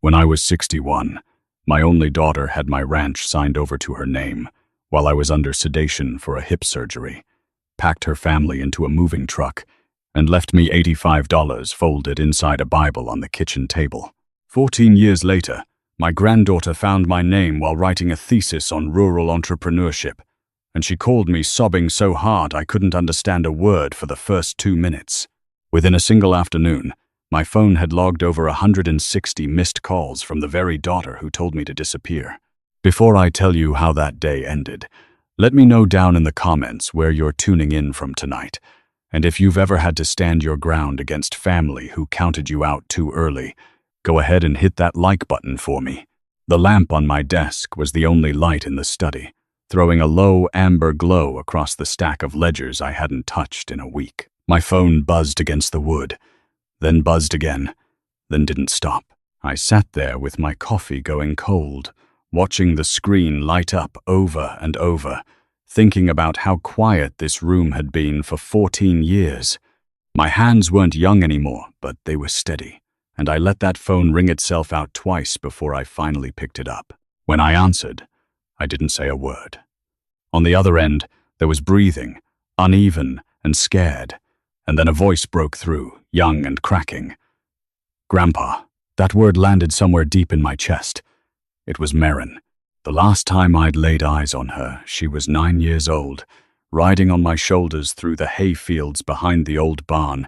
When I was 61, my only daughter had my ranch signed over to her name while I was under sedation for a hip surgery, packed her family into a moving truck, and left me $85 folded inside a Bible on the kitchen table. 14 years later, my granddaughter found my name while writing a thesis on rural entrepreneurship, and she called me sobbing so hard I couldn't understand a word for the first 2 minutes. Within a single afternoon, my phone had logged over 160 missed calls from the very daughter who told me to disappear. Before I tell you how that day ended, let me know down in the comments where you're tuning in from tonight, and if you've ever had to stand your ground against family who counted you out too early. Go ahead and hit that like button for me. The lamp on my desk was the only light in the study, throwing a low amber glow across the stack of ledgers I hadn't touched in a week. My phone buzzed against the wood, then buzzed again, then didn't stop. I sat there with my coffee going cold, watching the screen light up over and over, thinking about how quiet this room had been for 14 years. My hands weren't young anymore, but they were steady, and I let that phone ring itself out twice before I finally picked it up. When I answered, I didn't say a word. On the other end, there was breathing, uneven and scared, and then a voice broke through, young and cracking. Grandpa. That word landed somewhere deep in my chest. It was Marin. The last time I'd laid eyes on her, she was 9 years old, riding on my shoulders through the hay fields behind the old barn.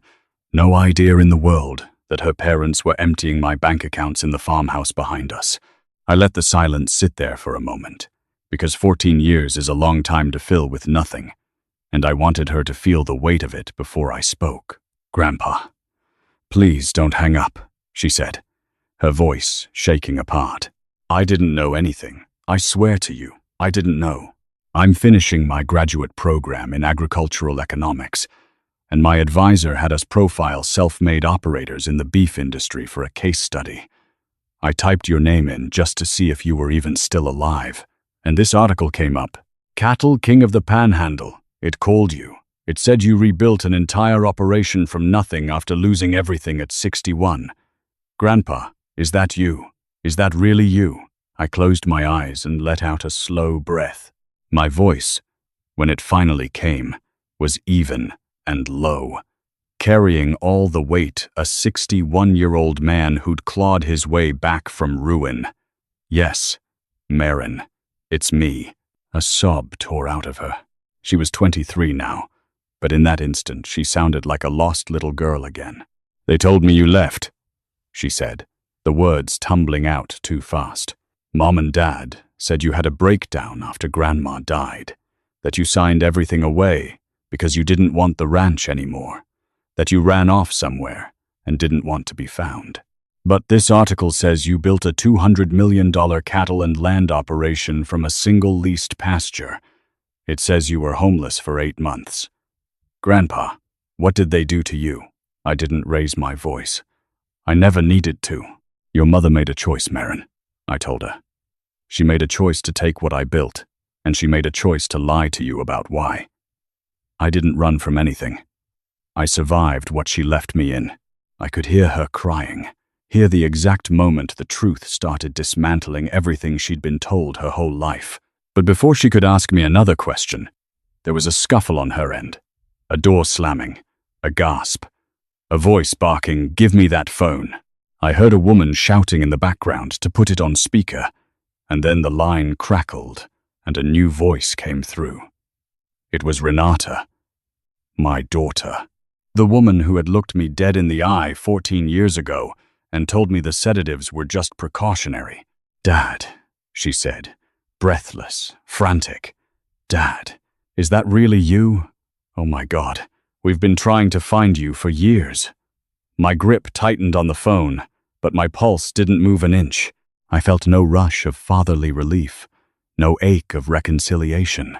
No idea in the world that her parents were emptying my bank accounts in the farmhouse behind us. I let the silence sit there for a moment, because 14 years is a long time to fill with nothing, and I wanted her to feel the weight of it before I spoke. Grandpa, please don't hang up, she said, her voice shaking apart. I didn't know anything. I swear to you, I didn't know. I'm finishing my graduate program in agricultural economics, and my advisor had us profile self-made operators in the beef industry for a case study. I typed your name in just to see if you were even still alive, and this article came up. Cattle King of the Panhandle. It called you. It said you rebuilt an entire operation from nothing after losing everything at 61. Grandpa, is that you? Is that really you? I closed my eyes and let out a slow breath. My voice, when it finally came, was even and low, carrying all the weight a 61-year-old man who'd clawed his way back from ruin. Yes, Marin, it's me. A sob tore out of her. She was 23 now, but in that instant she sounded like a lost little girl again. They told me you left, she said, the words tumbling out too fast. Mom and Dad said you had a breakdown after Grandma died, that you signed everything away because you didn't want the ranch anymore, that you ran off somewhere and didn't want to be found. But this article says you built a $200 million cattle and land operation from a single leased pasture. It says you were homeless for 8 months. Grandpa, what did they do to you? I didn't raise my voice. I never needed to. Your mother made a choice, Marin, I told her. She made a choice to take what I built, and she made a choice to lie to you about why. I didn't run from anything. I survived what she left me in. I could hear her crying, hear the exact moment the truth started dismantling everything she'd been told her whole life. But before she could ask me another question, there was a scuffle on her end, a door slamming, a gasp, a voice barking, "Give me that phone." I heard a woman shouting in the background to put it on speaker, and then the line crackled and a new voice came through. It was Renata, my daughter, the woman who had looked me dead in the eye 14 years ago and told me the sedatives were just precautionary. "Dad," she said, breathless, frantic. "Dad, is that really you? Oh my God, we've been trying to find you for years." My grip tightened on the phone, but my pulse didn't move an inch. I felt no rush of fatherly relief, no ache of reconciliation,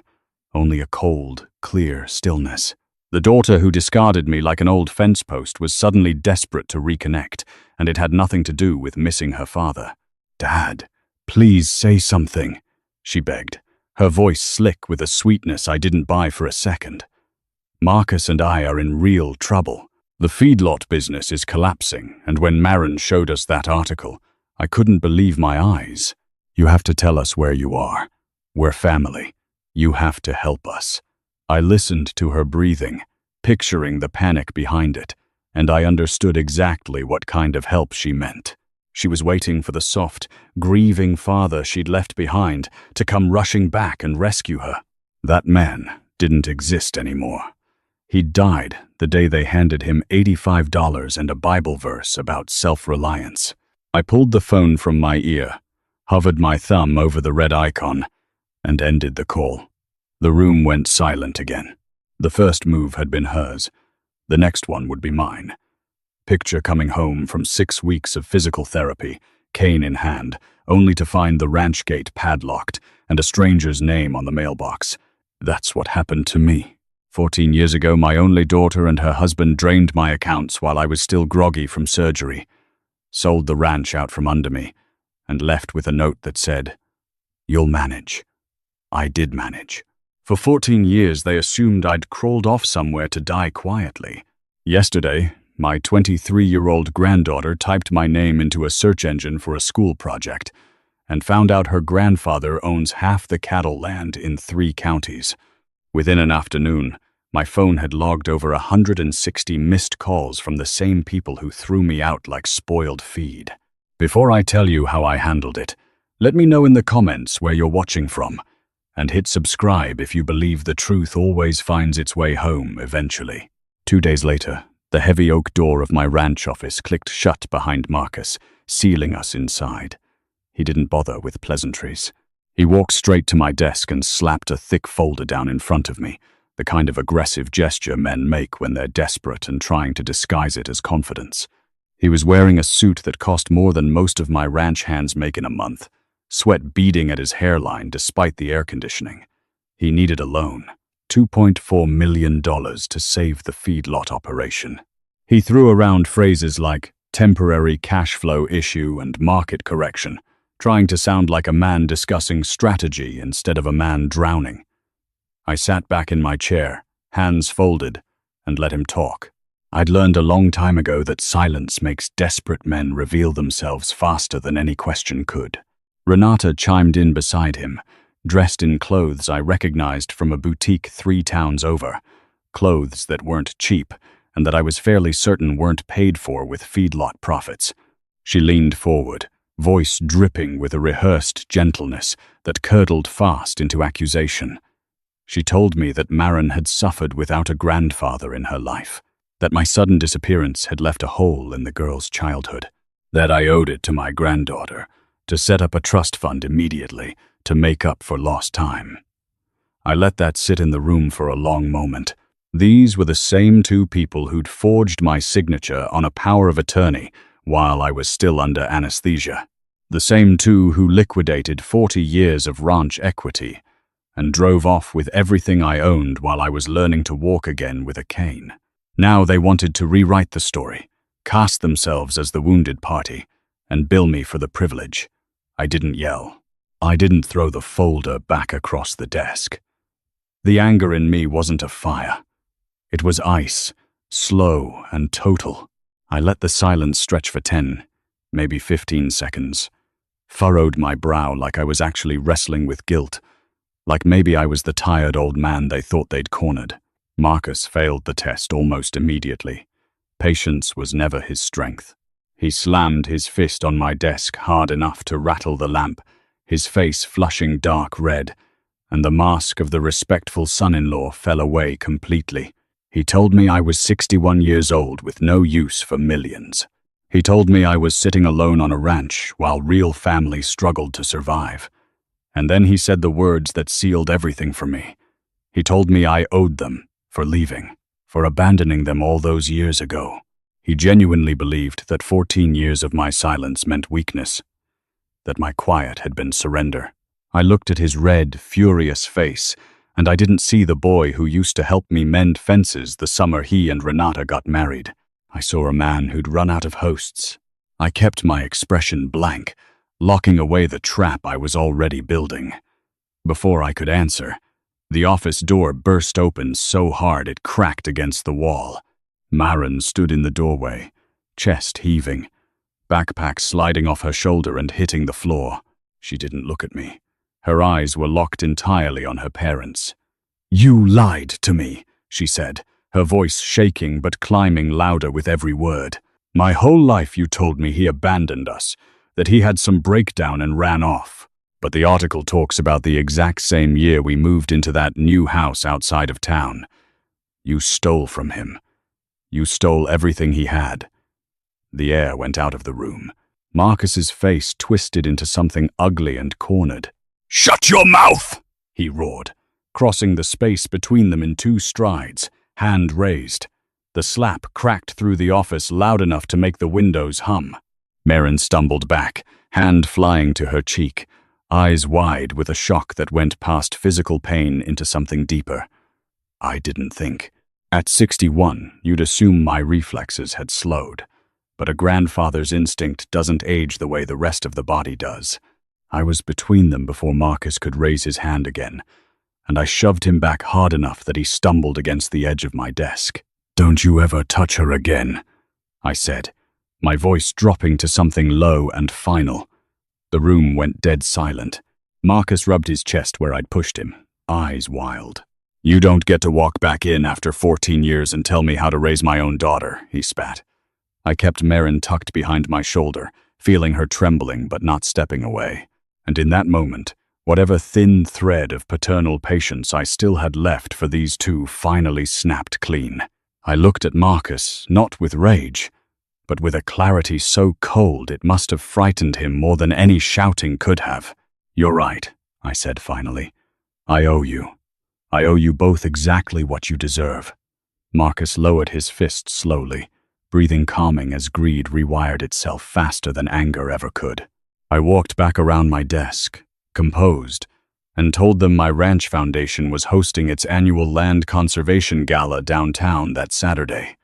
only a cold, clear stillness. The daughter who discarded me like an old fence post was suddenly desperate to reconnect, and it had nothing to do with missing her father. "Dad, please say something," she begged, her voice slick with a sweetness I didn't buy for a second. "Marcus and I are in real trouble. The feedlot business is collapsing, and when Marin showed us that article, I couldn't believe my eyes. "You have to tell us where you are. We're family. You have to help us." I listened to her breathing, picturing the panic behind it, and I understood exactly what kind of help she meant. She was waiting for the soft, grieving father she'd left behind to come rushing back and rescue her. That man didn't exist anymore. He'd died the day they handed him $85 and a Bible verse about self-reliance. I pulled the phone from my ear, hovered my thumb over the red icon, and ended the call. The room went silent again. The first move had been hers. The next one would be mine. Picture coming home from 6 weeks of physical therapy, cane in hand, only to find the ranch gate padlocked and a stranger's name on the mailbox. That's what happened to me. 14 years ago, my only daughter and her husband drained my accounts while I was still groggy from surgery, sold the ranch out from under me, and left with a note that said, "You'll manage." I did manage. For 14 years, they assumed I'd crawled off somewhere to die quietly. Yesterday, my 23-year-old granddaughter typed my name into a search engine for a school project and found out her grandfather owns half the cattle land in 3 counties. Within an afternoon, my phone had logged over 160 missed calls from the same people who threw me out like spoiled feed. Before I tell you how I handled it, let me know in the comments where you're watching from, and hit subscribe if you believe the truth always finds its way home eventually. 2 days later, the heavy oak door of my ranch office clicked shut behind Marcus, sealing us inside. He didn't bother with pleasantries. He walked straight to my desk and slapped a thick folder down in front of me, the kind of aggressive gesture men make when they're desperate and trying to disguise it as confidence. He was wearing a suit that cost more than most of my ranch hands make in a month, sweat beading at his hairline despite the air conditioning. He needed a loan, $2.4 million to save the feedlot operation. He threw around phrases like temporary cash flow issue and market correction, trying to sound like a man discussing strategy instead of a man drowning. I sat back in my chair, hands folded, and let him talk. I'd learned a long time ago that silence makes desperate men reveal themselves faster than any question could. Renata chimed in beside him, dressed in clothes I recognized from a boutique 3 towns over, clothes that weren't cheap and that I was fairly certain weren't paid for with feedlot profits. She leaned forward, voice dripping with a rehearsed gentleness that curdled fast into accusation. She told me that Maren had suffered without a grandfather in her life, that my sudden disappearance had left a hole in the girl's childhood, that I owed it to my granddaughter to set up a trust fund immediately to make up for lost time. I let that sit in the room for a long moment. These were the same 2 people who'd forged my signature on a power of attorney while I was still under anesthesia. The same 2 who liquidated 40 years of ranch equity and drove off with everything I owned while I was learning to walk again with a cane. Now they wanted to rewrite the story, cast themselves as the wounded party, and bill me for the privilege. I didn't yell. I didn't throw the folder back across the desk. The anger in me wasn't a fire. It was ice, slow and total. I let the silence stretch for 10, maybe 15 seconds, furrowed my brow like I was actually wrestling with guilt, like maybe I was the tired old man they thought they'd cornered. Marcus failed the test almost immediately. Patience was never his strength. He slammed his fist on my desk hard enough to rattle the lamp, his face flushing dark red, and the mask of the respectful son-in-law fell away completely. He told me I was 61 years old with no use for millions. He told me I was sitting alone on a ranch while real families struggled to survive. And then he said the words that sealed everything for me. He told me I owed them for leaving, for abandoning them all those years ago. He genuinely believed that 14 years of my silence meant weakness, that my quiet had been surrender. I looked at his red, furious face, and I didn't see the boy who used to help me mend fences the summer he and Renata got married. I saw a man who'd run out of hosts. I kept my expression blank, locking away the trap I was already building. Before I could answer, the office door burst open so hard it cracked against the wall. Maren stood in the doorway, chest heaving, backpack sliding off her shoulder and hitting the floor. She didn't look at me. Her eyes were locked entirely on her parents. "You lied to me," she said, her voice shaking but climbing louder with every word. "My whole life you told me he abandoned us, that he had some breakdown and ran off. But the article talks about the exact same year we moved into that new house outside of town. You stole from him. You stole everything he had." The air went out of the room. Marcus's face twisted into something ugly and cornered. "Shut your mouth!" he roared, crossing the space between them in 2 strides, hand raised. The slap cracked through the office loud enough to make the windows hum. Maren stumbled back, hand flying to her cheek, eyes wide with a shock that went past physical pain into something deeper. I didn't think. At 61, you'd assume my reflexes had slowed. But a grandfather's instinct doesn't age the way the rest of the body does. I was between them before Marcus could raise his hand again, and I shoved him back hard enough that he stumbled against the edge of my desk. "Don't you ever touch her again," I said, my voice dropping to something low and final. The room went dead silent. Marcus rubbed his chest where I'd pushed him, eyes wild. "You don't get to walk back in after 14 years and tell me how to raise my own daughter," he spat. I kept Maren tucked behind my shoulder, feeling her trembling but not stepping away. And in that moment, whatever thin thread of paternal patience I still had left for these two finally snapped clean. I looked at Marcus, not with rage, but with a clarity so cold it must have frightened him more than any shouting could have. "You're right," I said finally. I owe you. I owe you both exactly what you deserve." Marcus lowered his fist slowly, breathing calming as greed rewired itself faster than anger ever could. I walked back around my desk, composed, and told them my ranch foundation was hosting its annual land conservation gala downtown that Saturday.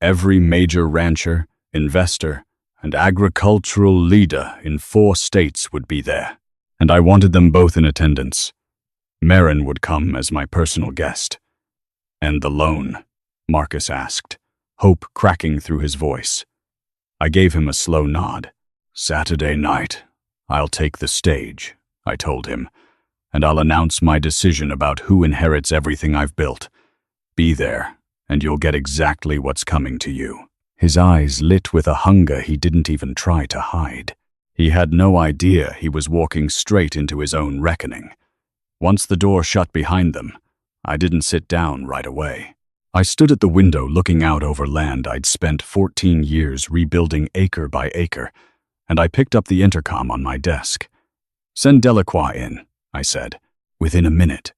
Every major rancher, investor, and agricultural leader in 4 states would be there, and I wanted them both in attendance. Maren would come as my personal guest. "And the loan?" Marcus asked, hope cracking through his voice. I gave him a slow nod. "Saturday night, I'll take the stage," I told him, "and I'll announce my decision about who inherits everything I've built. Be there, and you'll get exactly what's coming to you." His eyes lit with a hunger he didn't even try to hide. He had no idea he was walking straight into his own reckoning. Once the door shut behind them, I didn't sit down right away. I stood at the window looking out over land I'd spent 14 years rebuilding acre by acre, and I picked up the intercom on my desk. "Send Delacroix in," I said. Within a minute,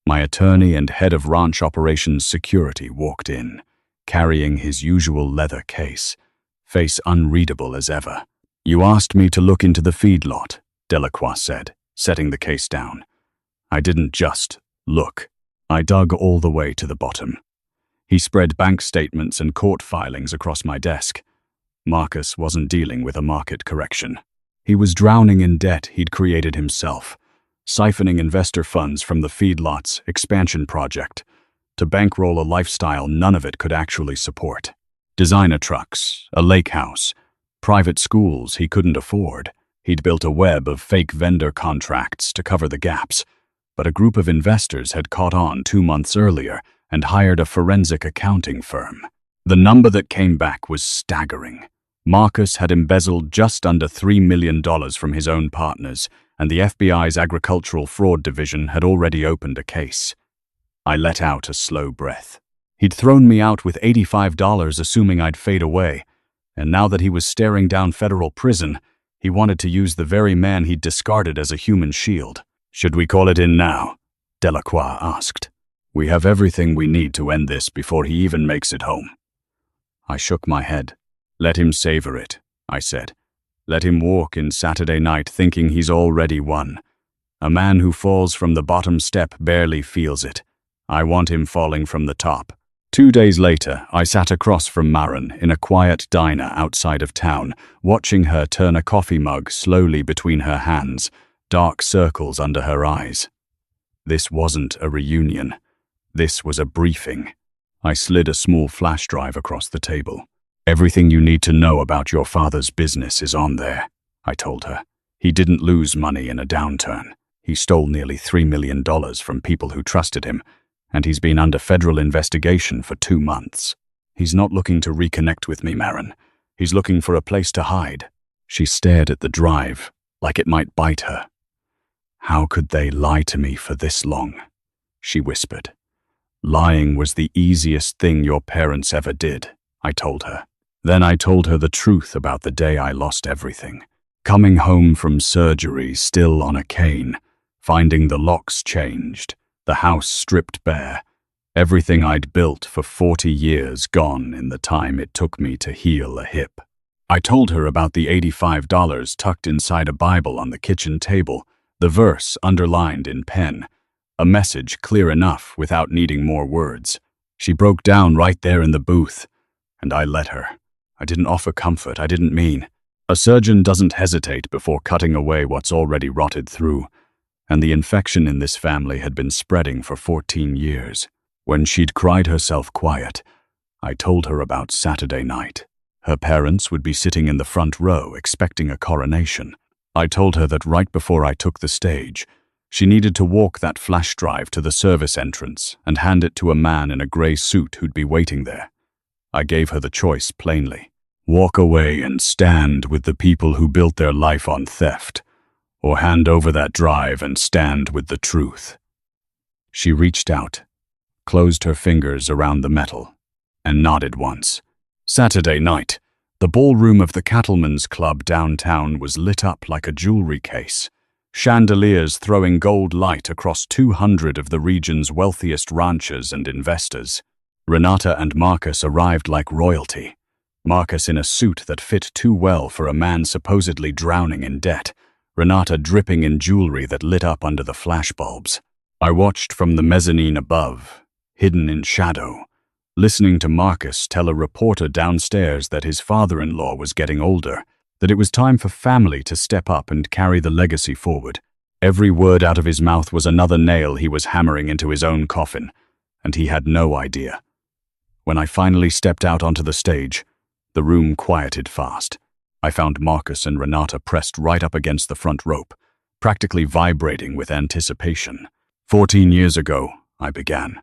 my attorney and head of ranch operations security walked in, carrying his usual leather case, face unreadable as ever. "You asked me to look into the feedlot," Delacroix said, setting the case down. I didn't just look. I dug all the way to the bottom. He spread bank statements and court filings across my desk. Marcus wasn't dealing with a market correction. He was drowning in debt he'd created himself, siphoning investor funds from the feedlot's expansion project to bankroll a lifestyle none of it could actually support. Designer trucks, a lake house, private schools he couldn't afford. He'd built a web of fake vendor contracts to cover the gaps, but a group of investors had caught on 2 months earlier and hired a forensic accounting firm. The number that came back was staggering. Marcus had embezzled just under $3 million from his own partners, and the FBI's agricultural fraud division had already opened a case. I let out a slow breath. He'd thrown me out with $85 assuming I'd fade away, and now that he was staring down federal prison, he wanted to use the very man he'd discarded as a human shield. "Should we call it in now?" Delacroix asked. "We have everything we need to end this before he even makes it home." I shook my head. "Let him savor it," I said. "Let him walk in Saturday night thinking he's already won. A man who falls from the bottom step barely feels it. I want him falling from the top." 2 days later, I sat across from Maren in a quiet diner outside of town, watching her turn a coffee mug slowly between her hands, dark circles under her eyes. This wasn't a reunion. This was a briefing. I slid a small flash drive across the table. Everything you need to know about your father's business is on there, I told her. He didn't lose money in a downturn. He stole nearly $3 million from people who trusted him, and he's been under federal investigation for 2 months. He's not looking to reconnect with me, Marin. He's looking for a place to hide. She stared at the drive, like it might bite her. How could they lie to me for this long? She whispered. Lying was the easiest thing your parents ever did, I told her. Then I told her the truth about the day I lost everything. Coming home from surgery still on a cane, finding the locks changed, the house stripped bare, everything I'd built for 40 years gone in the time it took me to heal a hip. I told her about the $85 tucked inside a Bible on the kitchen table, the verse underlined in pen, a message clear enough without needing more words. She broke down right there in the booth, and I let her. I didn't offer comfort, I didn't mean. A surgeon doesn't hesitate before cutting away what's already rotted through, and the infection in this family had been spreading for 14 years. When she'd cried herself quiet, I told her about Saturday night. Her parents would be sitting in the front row expecting a coronation. I told her that right before I took the stage, she needed to walk that flash drive to the service entrance and hand it to a man in a gray suit who'd be waiting there. I gave her the choice plainly. Walk away and stand with the people who built their life on theft, or hand over that drive and stand with the truth. She reached out, closed her fingers around the metal, and nodded once. Saturday night, the ballroom of the Cattlemen's Club downtown was lit up like a jewelry case, chandeliers throwing gold light across 200 of the region's wealthiest ranchers and investors. Renata and Marcus arrived like royalty. Marcus in a suit that fit too well for a man supposedly drowning in debt, Renata dripping in jewelry that lit up under the flashbulbs. I watched from the mezzanine above, hidden in shadow, listening to Marcus tell a reporter downstairs that his father-in-law was getting older, that it was time for family to step up and carry the legacy forward. Every word out of his mouth was another nail he was hammering into his own coffin, and he had no idea. When I finally stepped out onto the stage, the room quieted fast. I found Marcus and Renata pressed right up against the front rope, practically vibrating with anticipation. 14 years ago, I began.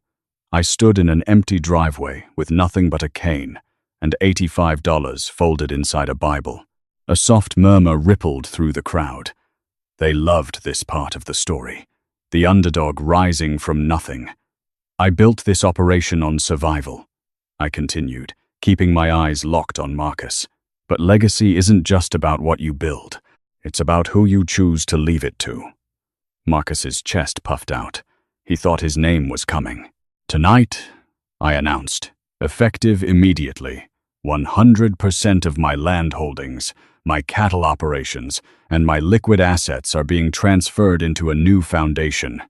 I stood in an empty driveway with nothing but a cane and $85 folded inside a Bible. A soft murmur rippled through the crowd. They loved this part of the story, the underdog rising from nothing. I built this operation on survival, I continued, keeping my eyes locked on Marcus. But legacy isn't just about what you build. It's about who you choose to leave it to. Marcus's chest puffed out. He thought his name was coming. Tonight, I announced, effective immediately, 100% of my land holdings, my cattle operations, and my liquid assets are being transferred into a new foundation.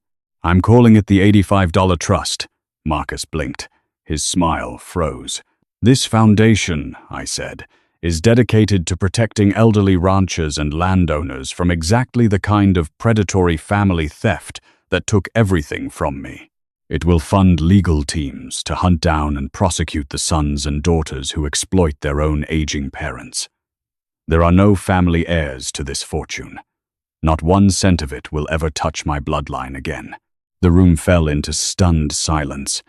I'm calling it the $85 Trust. Marcus blinked. His smile froze. This foundation, I said, is dedicated to protecting elderly ranchers and landowners from exactly the kind of predatory family theft that took everything from me. It will fund legal teams to hunt down and prosecute the sons and daughters who exploit their own aging parents. There are no family heirs to this fortune. Not 1 cent of it will ever touch my bloodline again. The room fell into stunned silence,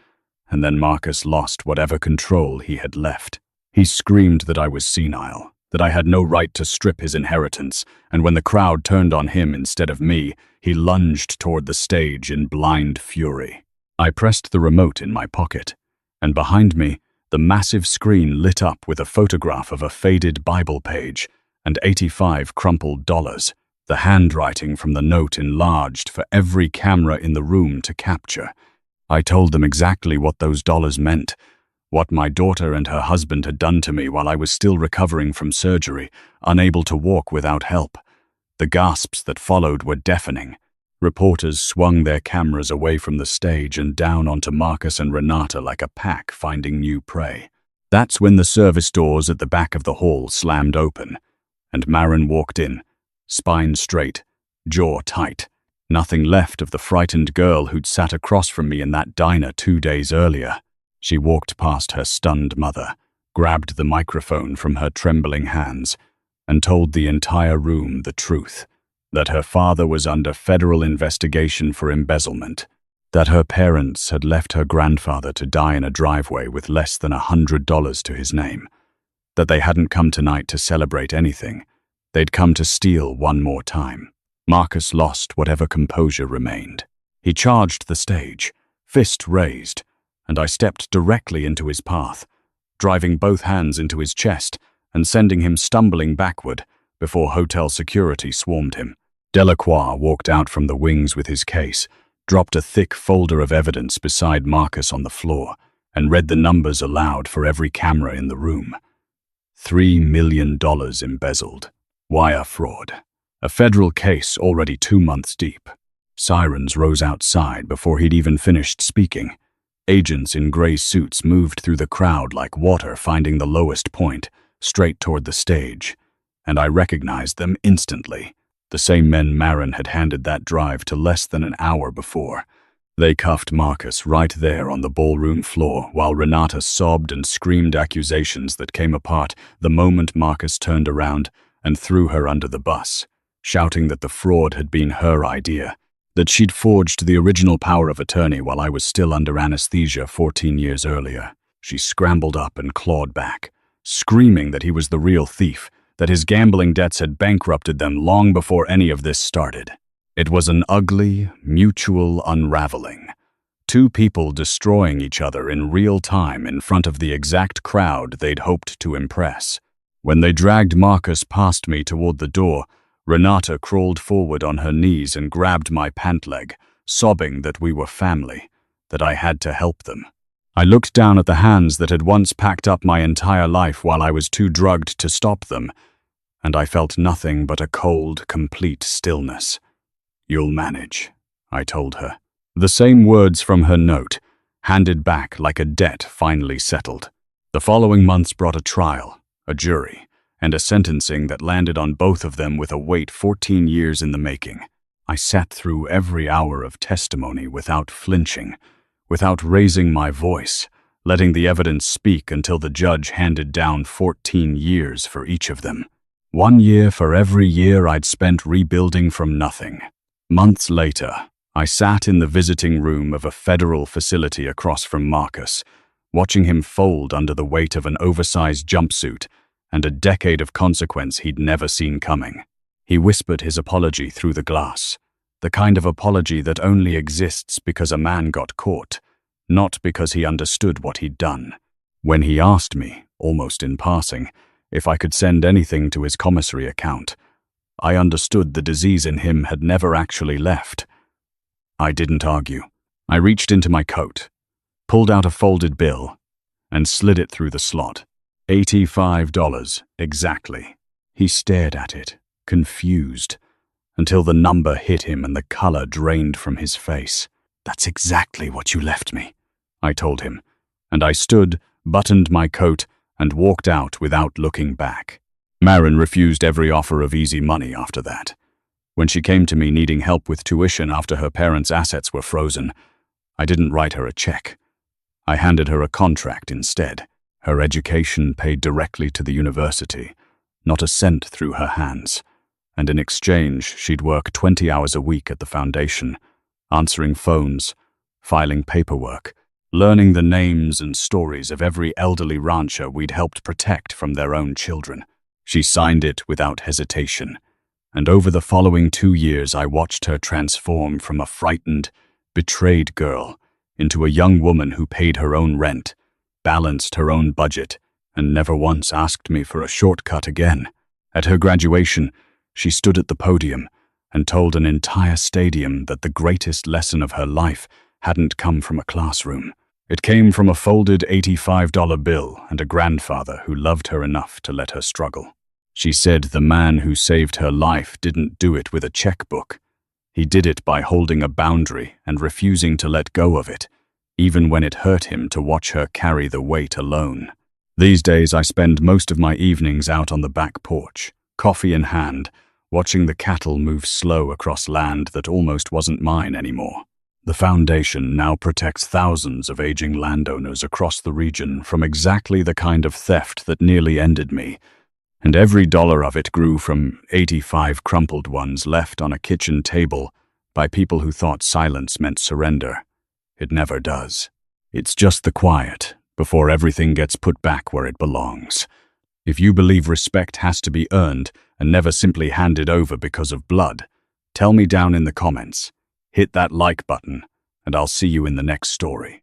and then Marcus lost whatever control he had left. He screamed that I was senile, that I had no right to strip his inheritance, and when the crowd turned on him instead of me, he lunged toward the stage in blind fury. I pressed the remote in my pocket, and behind me, the massive screen lit up with a photograph of a faded Bible page and 85 crumpled dollars, the handwriting from the note enlarged for every camera in the room to capture. I told them exactly what those dollars meant, what my daughter and her husband had done to me while I was still recovering from surgery, unable to walk without help. The gasps that followed were deafening. Reporters swung their cameras away from the stage and down onto Marcus and Renata like a pack finding new prey. That's when the service doors at the back of the hall slammed open, and Marin walked in, spine straight, jaw tight. Nothing left of the frightened girl who'd sat across from me in that diner 2 days earlier. She walked past her stunned mother, grabbed the microphone from her trembling hands, and told the entire room the truth, that her father was under federal investigation for embezzlement, that her parents had left her grandfather to die in a driveway with less than $100 to his name, that they hadn't come tonight to celebrate anything. They'd come to steal one more time. Marcus lost whatever composure remained. He charged the stage, fist raised, and I stepped directly into his path, driving both hands into his chest and sending him stumbling backward before hotel security swarmed him. Delacroix walked out from the wings with his case, dropped a thick folder of evidence beside Marcus on the floor, and read the numbers aloud for every camera in the room. $3 million embezzled. Wire fraud. A federal case already 2 months deep. Sirens rose outside before he'd even finished speaking. Agents in gray suits moved through the crowd like water finding the lowest point, straight toward the stage. And I recognized them instantly. The same men Marin had handed that drive to less than an hour before. They cuffed Marcus right there on the ballroom floor while Renata sobbed and screamed accusations that came apart the moment Marcus turned around and threw her under the bus, shouting that the fraud had been her idea, that she'd forged the original power of attorney while I was still under anesthesia 14 years earlier. She scrambled up and clawed back, screaming that he was the real thief, that his gambling debts had bankrupted them long before any of this started. It was an ugly, mutual unraveling. Two people destroying each other in real time in front of the exact crowd they'd hoped to impress. When they dragged Marcus past me toward the door, Renata crawled forward on her knees and grabbed my pant leg, sobbing that we were family, that I had to help them. I looked down at the hands that had once packed up my entire life while I was too drugged to stop them, and I felt nothing but a cold, complete stillness. "You'll manage," I told her. The same words from her note, handed back like a debt finally settled. The following months brought a trial, a jury, and a sentencing that landed on both of them with a wait 14 years in the making. I sat through every hour of testimony without flinching, without raising my voice, letting the evidence speak until the judge handed down 14 years for each of them. 1 year for every year I'd spent rebuilding from nothing. Months later, I sat in the visiting room of a federal facility across from Marcus, watching him fold under the weight of an oversized jumpsuit and a decade of consequence he'd never seen coming. He whispered his apology through the glass, the kind of apology that only exists because a man got caught, not because he understood what he'd done. When he asked me, almost in passing, if I could send anything to his commissary account, I understood the disease in him had never actually left. I didn't argue. I reached into my coat, pulled out a folded bill, and slid it through the slot. $85, exactly. He stared at it, confused, until the number hit him and the color drained from his face. "That's exactly what you left me," I told him, and I stood, buttoned my coat, and walked out without looking back. Marin refused every offer of easy money after that. When she came to me needing help with tuition after her parents' assets were frozen, I didn't write her a check. I handed her a contract instead. Her education paid directly to the university, not a cent through her hands. And in exchange, she'd work 20 hours a week at the foundation, answering phones, filing paperwork, learning the names and stories of every elderly rancher we'd helped protect from their own children. She signed it without hesitation, and over the following 2 years I watched her transform from a frightened, betrayed girl into a young woman who paid her own rent, balanced her own budget, and never once asked me for a shortcut again. At her graduation, she stood at the podium and told an entire stadium that the greatest lesson of her life hadn't come from a classroom. It came from a folded $85 bill and a grandfather who loved her enough to let her struggle. She said the man who saved her life didn't do it with a checkbook. He did it by holding a boundary and refusing to let go of it, even when it hurt him to watch her carry the weight alone. These days I spend most of my evenings out on the back porch, coffee in hand, watching the cattle move slow across land that almost wasn't mine anymore. The foundation now protects thousands of aging landowners across the region from exactly the kind of theft that nearly ended me, and every dollar of it grew from 85 crumpled ones left on a kitchen table by people who thought silence meant surrender. It never does. It's just the quiet before everything gets put back where it belongs. If you believe respect has to be earned and never simply handed over because of blood, tell me down in the comments. Hit that like button, and I'll see you in the next story.